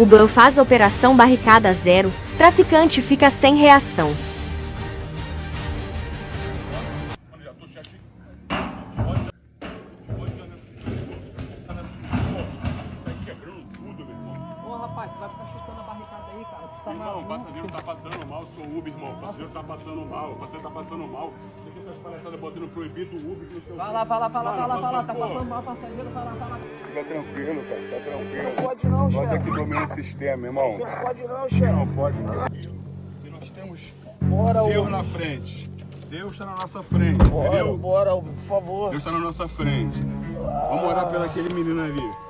Uber faz operação barricada zero, traficante fica sem reação. Rapaz, tu vai ficar chutando a barricada aí, cara. Tu tá Irmão, o passageiro tá passando mal, sou Uber, irmão. O passageiro tá passando mal, você tá passando mal. Você tem essas palhaçadas botando proibido o Uber, não sei o quê. Vai lá, tá passando mal, passageiro, vai lá. Fica tranquilo, cara, fica tranquilo. Não pode não, Nós chefe. aqui dominamos o sistema, irmão. Não pode não, chefe. Não pode não. E nós temos Bora, Deus Uber. na frente. Deus tá na nossa frente, Bora, entendeu? bora, Uber, por favor. Deus tá na nossa frente. Vamos orar pelo aquele menino ali.